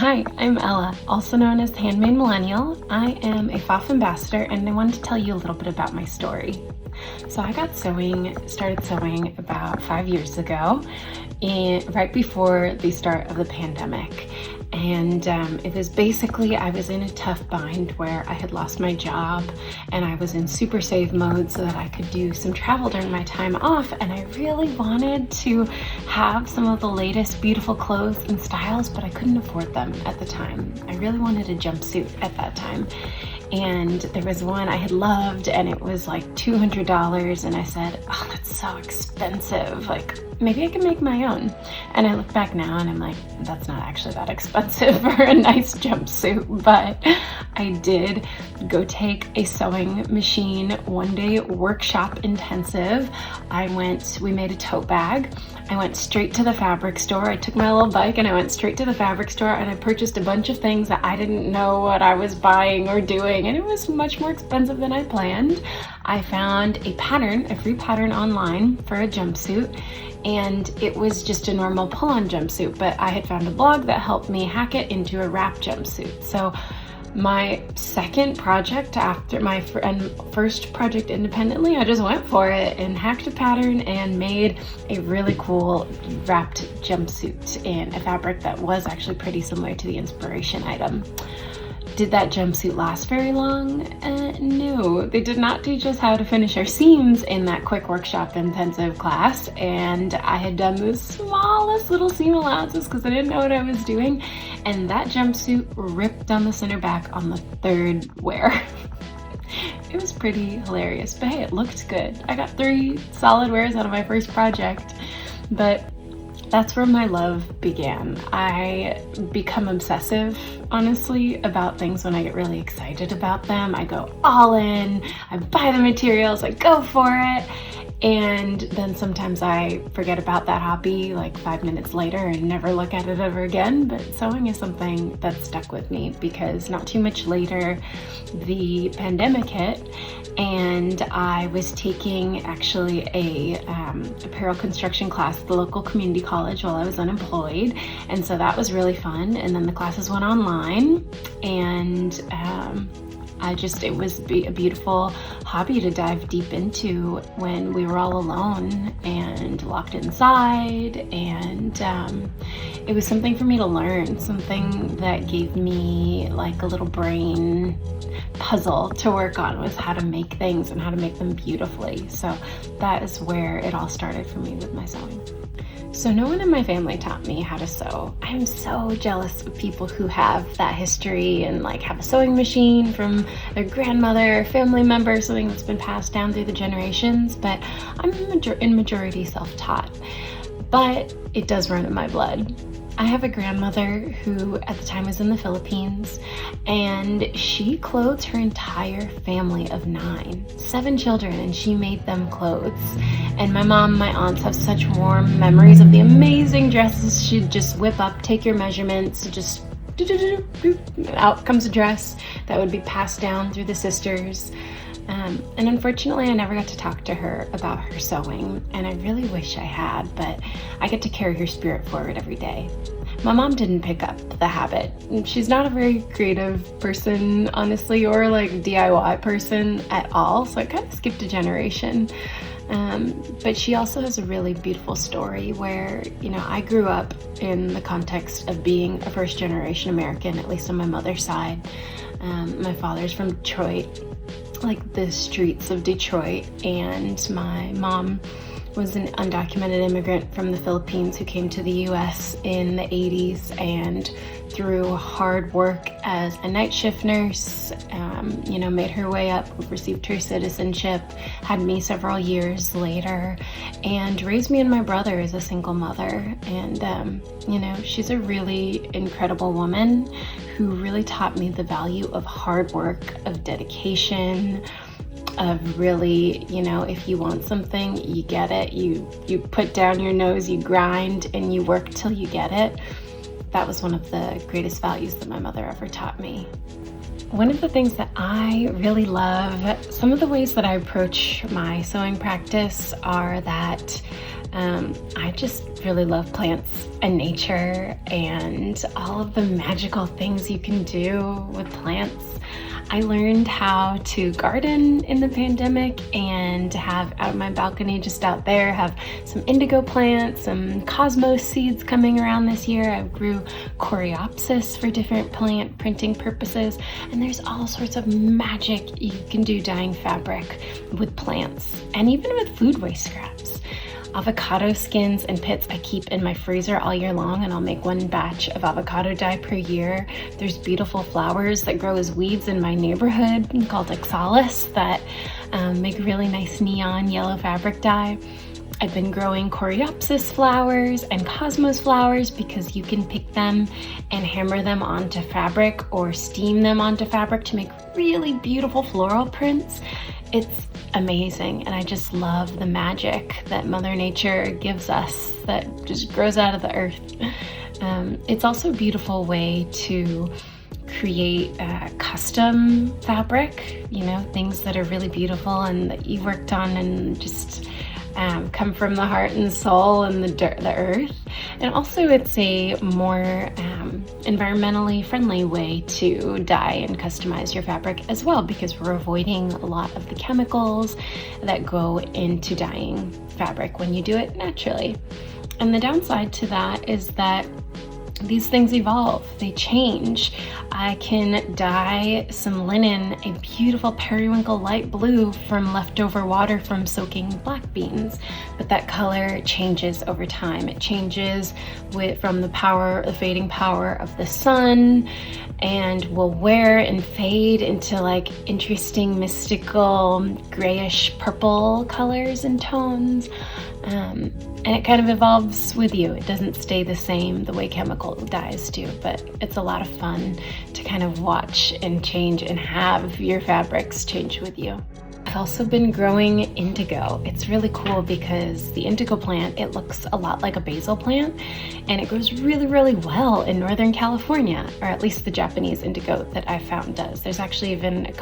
Hi, I'm Ella, also known as the Handmade Millennial. I am a Pfaff Ambassador, and I wanted to tell you a little bit about my story. So I started sewing about 5 years ago, right before the start of the pandemic. And it was basically, I was in a tough bind where I had lost my job and I was in super save mode so that I could do some travel during my time off. And I really wanted to have some of the latest beautiful clothes and styles, but I couldn't afford them at the time. I really wanted a jumpsuit at that time. And there was one I had loved and it was like $200, and I said, oh, that's so expensive. Like, maybe I can make my own. And I look back now and I'm like, that's not actually that expensive for a nice jumpsuit. But I did go take a sewing machine one-day workshop intensive. We made a tote bag. I went straight to the fabric store. I took my little bike and I went straight to the fabric store and I purchased a bunch of things that I didn't know what I was buying or doing, and it was much more expensive than I planned. I found a free pattern online for a jumpsuit, and it was just a normal pull-on jumpsuit, but I had found a blog that helped me hack it into a wrap jumpsuit. So my second project after my first project independently, I just went for it and hacked a pattern and made a really cool wrapped jumpsuit in a fabric that was actually pretty similar to the inspiration item. Did that jumpsuit last very long? No, they did not teach us how to finish our seams in that quick workshop intensive class, and I had done the smallest little seam allowances because I didn't know what I was doing, and that jumpsuit ripped down the center back on the third wear. It was pretty hilarious, but hey, it looked good. I got 3 solid wears out of my first project, but that's where my love began. I become obsessive, honestly, about things when I get really excited about them. I go all in, I buy the materials, I go for it, and then sometimes I forget about that hobby like 5 minutes later and never look at it ever again. But sewing is something that stuck with me because not too much later, the pandemic hit, and I was taking actually a apparel construction class at the local community college while I was unemployed, and so that was really fun. And then the classes went online, and it was a beautiful hobby to dive deep into when we were all alone and locked inside, and it was something for me to learn, something that gave me like a little brain puzzle to work on, was how to make things and how to make them beautifully. So that is where it all started for me with my sewing. So no one in my family taught me how to sew. I'm so jealous of people who have that history and like have a sewing machine from their grandmother, family member, something that's been passed down through the generations, but I'm in majority self-taught. But it does run in my blood. I have a grandmother who at the time was in the Philippines, and she clothed her entire family of 7 children, and she made them clothes. And my mom, my aunts have such warm memories of the amazing dresses she'd just whip up, take your measurements, just out comes a dress that would be passed down through the sisters. And unfortunately, I never got to talk to her about her sewing, and I really wish I had, but I get to carry her spirit forward every day. My mom didn't pick up the habit. She's not a very creative person, honestly, or like DIY person at all, so I kind of skipped a generation. But she also has a really beautiful story where, I grew up in the context of being a first generation American, at least on my mother's side. My father's from Detroit, like the streets of Detroit, and my mom was an undocumented immigrant from the Philippines who came to the US in the 80s, and through hard work as a night shift nurse, made her way up, received her citizenship, had me several years later, and raised me and my brother as a single mother. And she's a really incredible woman who really taught me the value of hard work, of dedication, of really, if you want something, you get it. You put down your nose, you grind, and you work till you get it. That was one of the greatest values that my mother ever taught me. One of the things that I really love, some of the ways that I approach my sewing practice are that I just really love plants and nature and all of the magical things you can do with plants. I learned how to garden in the pandemic and to have out my balcony just out there, have some indigo plants, some cosmos seeds coming around this year. I grew coreopsis for different plant printing purposes, and there's all sorts of magic you can do dyeing fabric with plants and even with food waste scraps. Avocado skins and pits I keep in my freezer all year long, and I'll make one batch of avocado dye per year. There's beautiful flowers that grow as weeds in my neighborhood called oxalis that make really nice neon yellow fabric dye. I've been growing coreopsis flowers and cosmos flowers because you can pick them and hammer them onto fabric or steam them onto fabric to make really beautiful floral prints. It's amazing, and I just love the magic that Mother Nature gives us that just grows out of the earth. It's also a beautiful way to create custom fabric, you know, things that are really beautiful and that you worked on and just come from the heart and soul and the earth. And also it's a more environmentally friendly way to dye and customize your fabric as well, because we're avoiding a lot of the chemicals that go into dyeing fabric when you do it naturally. And the downside to that is that these things evolve, they change. I can dye some linen a beautiful periwinkle light blue from leftover water from soaking black beans, but that color changes over time. It changes from the fading power of the sun, and will wear and fade into like interesting mystical grayish purple colors and tones. And it kind of evolves with you. It doesn't stay the same the way chemical dyes do, but it's a lot of fun to kind of watch and change and have your fabrics change with you. I've also been growing indigo. It's really cool because the indigo plant, it looks a lot like a basil plant, and it grows really, really well in Northern California, or at least the Japanese indigo that I found does. There's actually even a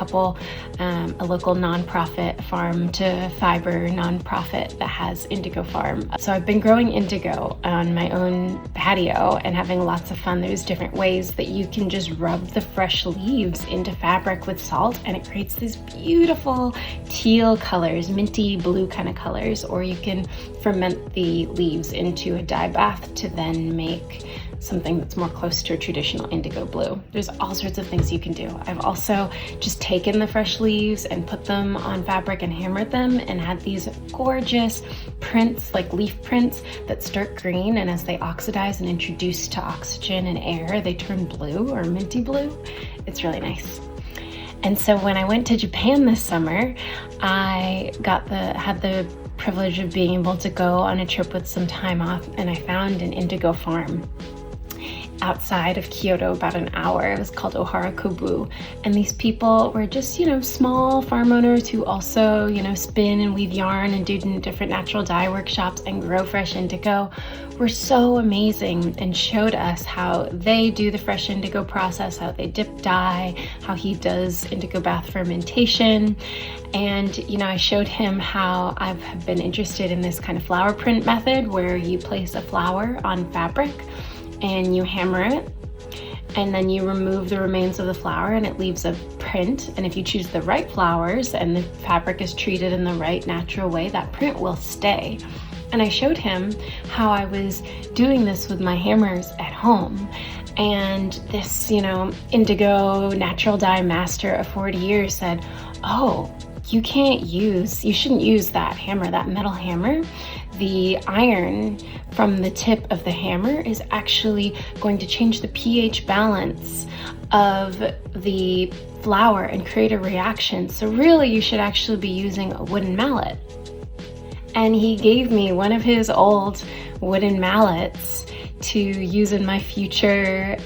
local nonprofit, farm to fiber nonprofit that has indigo farm. So I've been growing indigo on my own patio and having lots of fun. There's different ways that you can just rub the fresh leaves into fabric with salt, and it creates these beautiful teal colors, minty blue kind of colors, or you can ferment the leaves into a dye bath to then make something that's more close to a traditional indigo blue. There's all sorts of things you can do. I've also just taken the fresh leaves and put them on fabric and hammered them and had these gorgeous prints, like leaf prints that start green, and as they oxidize and introduce to oxygen and air, they turn blue or minty blue. It's really nice. And so when I went to Japan this summer, I had the privilege of being able to go on a trip with some time off, and I found an indigo farm outside of Kyoto, about an hour. It was called Ohara Kobu. And these people were just, small farm owners who also, spin and weave yarn and do different natural dye workshops and grow fresh indigo. Were so amazing and showed us how they do the fresh indigo process, how they dip dye, how he does indigo bath fermentation. And, I showed him how I've been interested in this kind of flower print method where you place a flower on fabric and you hammer it, and then you remove the remains of the flower and it leaves a print. And if you choose the right flowers and the fabric is treated in the right natural way, that print will stay. And I showed him how I was doing this with my hammers at home. And this, indigo natural dye master of 40 years said, "Oh, you shouldn't use that hammer, that metal hammer. The iron from the tip of the hammer is actually going to change the pH balance of the flour and create a reaction. So really you should actually be using a wooden mallet." And he gave me one of his old wooden mallets to use in my future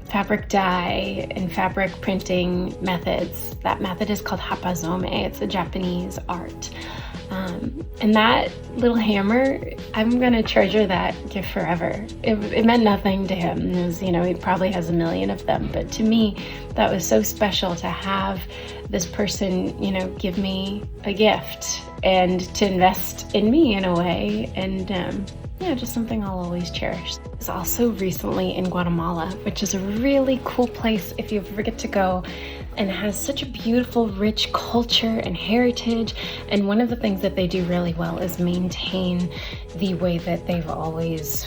fabric dye and fabric printing methods. That method is called hapazome. It's a Japanese art. And that little hammer, I'm gonna treasure that gift forever. It meant nothing to him. It was, he probably has a million of them, but to me, that was so special to have this person, give me a gift and to invest in me in a way. And yeah, just something I'll always cherish. I was also recently in Guatemala, which is a really cool place if you ever get to go, and has such a beautiful, rich culture and heritage. And one of the things that they do really well is maintain the way that they've always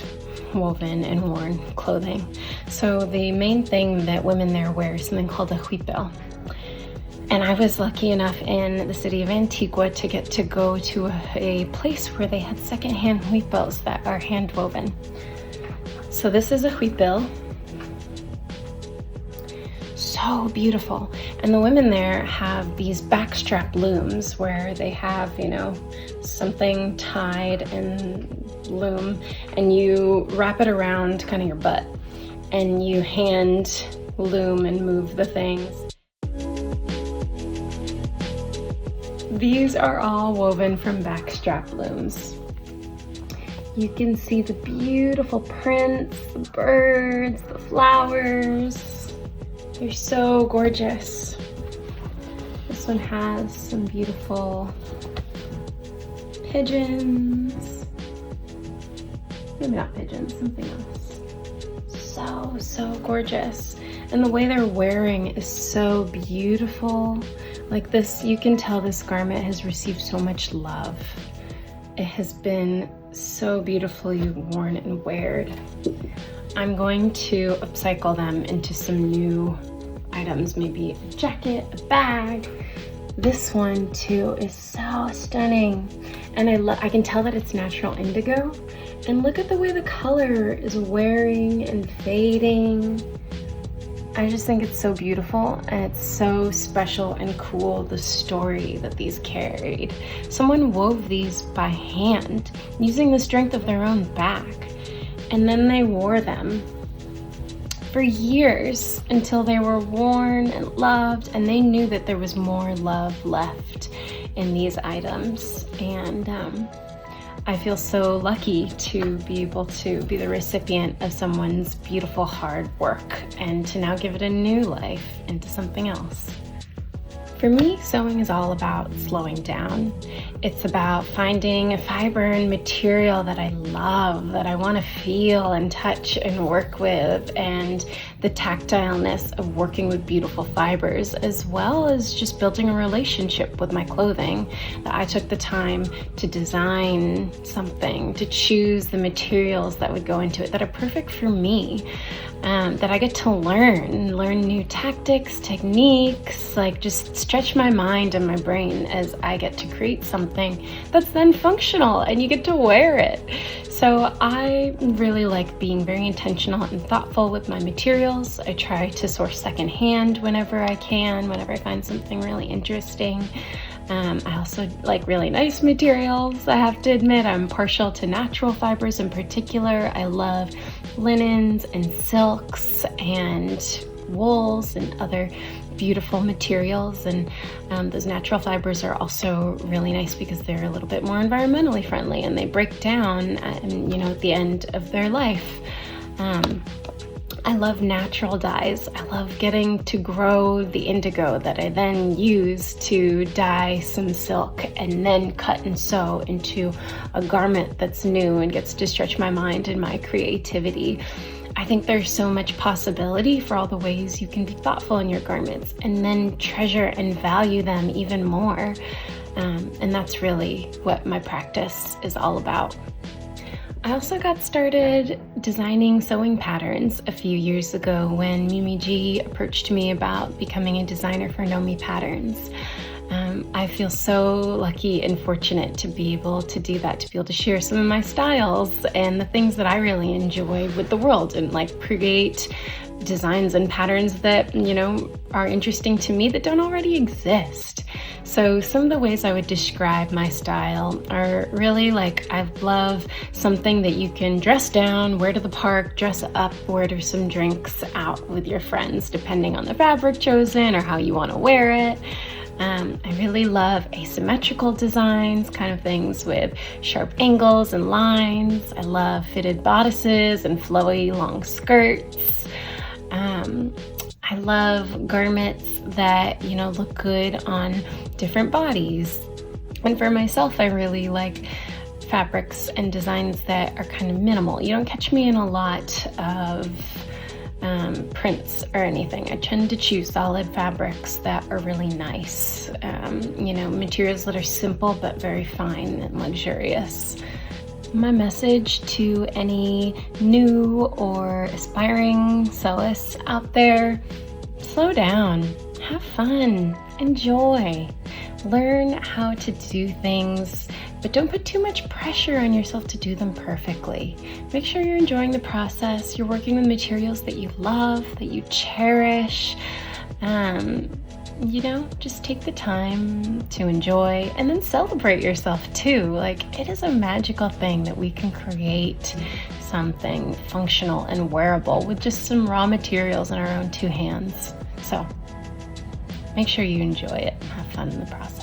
woven and worn clothing. So the main thing that women there wear is something called a huipil. And I was lucky enough in the city of Antigua to get to go to a place where they had secondhand huipils that are hand woven. So this is a huipil. So beautiful. And the women there have these backstrap looms where they have, you know, something tied in loom, and you wrap it around kind of your butt and you hand loom and move the things. These are all woven from backstrap looms. You can see the beautiful prints, the birds, the flowers. They're so gorgeous. This one has some beautiful pigeons. Maybe not pigeons, something else. So gorgeous. And the way they're wearing is so beautiful. Like this, you can tell this garment has received so much love. It has been so beautifully worn and weared. I'm going to upcycle them into some new items, maybe a jacket, a bag. This one too is so stunning. And I can tell that it's natural indigo. And look at the way the color is wearing and fading. I just think it's so beautiful, and it's so special and cool, the story that these carried. Someone wove these by hand using the strength of their own back, and then they wore them for years until they were worn and loved, and they knew that there was more love left in these items. And I feel so lucky to be able to be the recipient of someone's beautiful hard work and to now give it a new life into something else. For me, sewing is all about slowing down. It's about finding a fiber and material that I love, that I want to feel and touch and work with, and the tactileness of working with beautiful fibers, as well as just building a relationship with my clothing. That I took the time to design something, to choose the materials that would go into it that are perfect for me. That I get to learn new tactics, techniques, like just stretch my mind and my brain as I get to create something that's then functional and you get to wear it. So I really like being very intentional and thoughtful with my materials. I try to source secondhand whenever I can, whenever I find something really interesting. I also like really nice materials. I have to admit, I'm partial to natural fibers in particular. I love linens and silks and wools and other beautiful materials, and those natural fibers are also really nice because they're a little bit more environmentally friendly and they break down at the end of their life. I love natural dyes. I love getting to grow the indigo that I then use to dye some silk and then cut and sew into a garment that's new and gets to stretch my mind and my creativity. I think there's so much possibility for all the ways you can be thoughtful in your garments and then treasure and value them even more. And that's really what my practice is all about. I also got started designing sewing patterns a few years ago when Mimi G approached me about becoming a designer for Nomi Patterns. I feel so lucky and fortunate to be able to do that, to be able to share some of my styles and the things that I really enjoy with the world, and like create designs and patterns that, are interesting to me that don't already exist. So some of the ways I would describe my style are really like, I love something that you can dress down, wear to the park, dress up, order some drinks out with your friends, depending on the fabric chosen or how you want to wear it. I really love asymmetrical designs, kind of things with sharp angles and lines. I love fitted bodices and flowy long skirts. I love garments that, look good on different bodies. And for myself, I really like fabrics and designs that are kind of minimal. You don't catch me in a lot of prints or anything. I tend to choose solid fabrics that are really nice, materials that are simple but very fine and luxurious. My message to any new or aspiring sewists out there: slow down, have fun, enjoy. Learn how to do things, but don't put too much pressure on yourself to do them perfectly. Make sure you're enjoying the process. You're working with materials that you love, that you cherish. Just take the time to enjoy and then celebrate yourself too. Like, it is a magical thing that we can create something functional and wearable with just some raw materials in our own two hands. So make sure you enjoy it and have fun in the process.